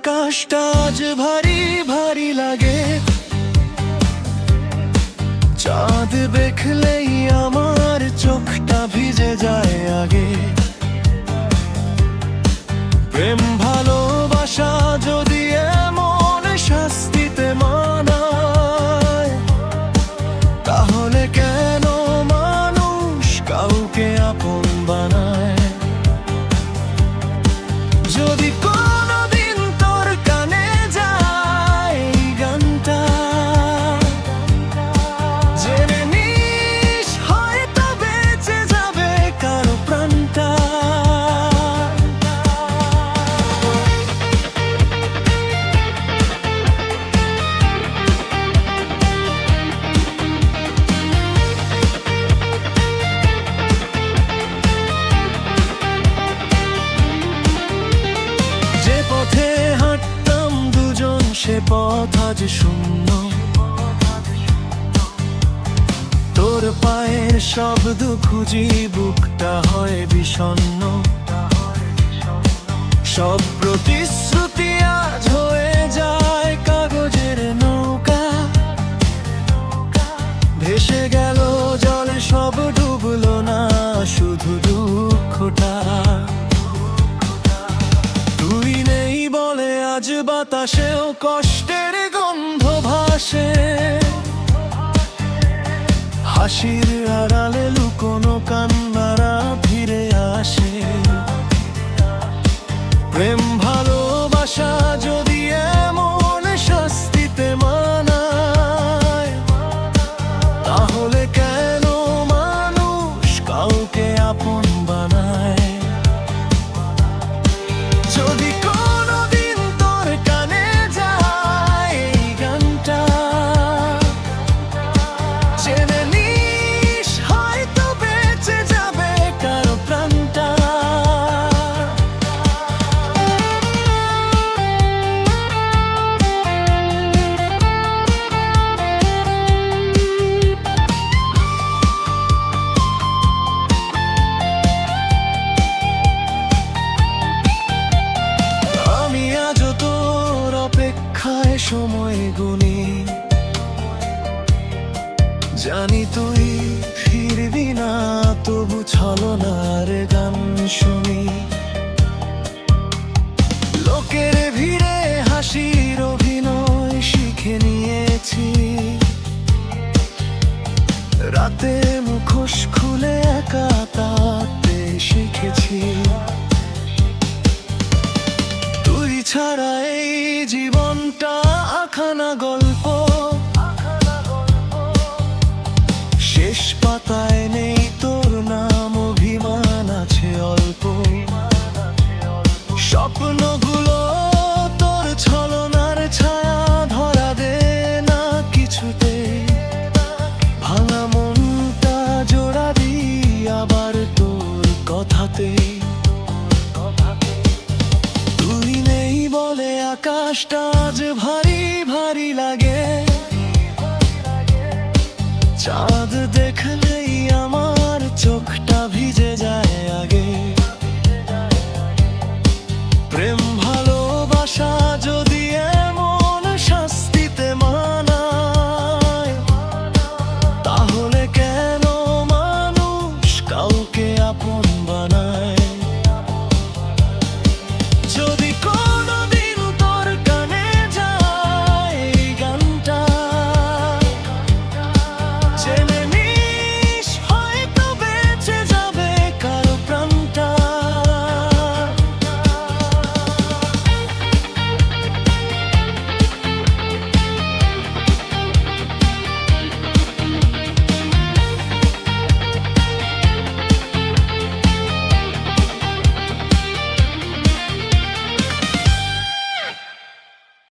আকাশটা আজ ভারী ভারী লাগে, চাঁদ দেখলেই আমার চোখটা ভিজে যায় আগে। প্রেম ভালোবাসা যদি এমন শাস্তিতে মানায়, তাহলে কেন মানুষ কাউকে আপন বানায়? যদি কোনোদিন তোর কানে যায় এই গানটা, জেনে নিস হয়তো বেঁচে যাবে কারো প্রাণটা। যে পথে হাঁটতাম দুজন, সে পথ আজ শূন্য। তোর পায়ের শব্দ খুঁজি, বুকটা হয় বিষণ্ণ। সব প্রতিশ্রুতি আজ হয়ে যায় কাগজের নৌকা। ভেসে গেল জলে, সব ডুবলো না, শুধু দুঃখটা। তুই নেই বলে আজ বাতাসেও কষ্টের গন্ধ ভাসে। হাসির আড়ালে লুকোনো কান্নারা ফিরে আসে। প্রেম ভালোবাসা যদি এমন শাস্তিতে মানায়, তাহলে কেন মানুষ কাউকে আপন বানায়? যদি কোনোদিন তোর কানে যায় এই গানটা, জেনে নিস হয়তো বেঁচে যাবে কারো প্রাণটা। আমি আজও তোর অপেক্ষায় সময় গুনি, জানি তুই ফিরবি না, তবু ছলনার গান শুনি। লোকের ভিড়ে হাসির অভিনয় শিখে নিয়েছি, রাতে মুখোশ খুলে একা তাতে শিখেছি। তুই ছাড়া এই জীবনটা আখানা গল্প, শেষ পাতায় নেই তোর নাম, অভিমান আছে অল্প। স্বপ্নগুলো তোর ছলনার ছায়া ধরা দে না কিছুতে। ভাঙা মনটা জোড়া দি আবার তোর কথাতে। তুই নেই বলে আকাশটা আজ ভারী ভারী লাগে, চাঁদ দেখলেই আমার চোখটা ভিজে যায় আগে। প্রেম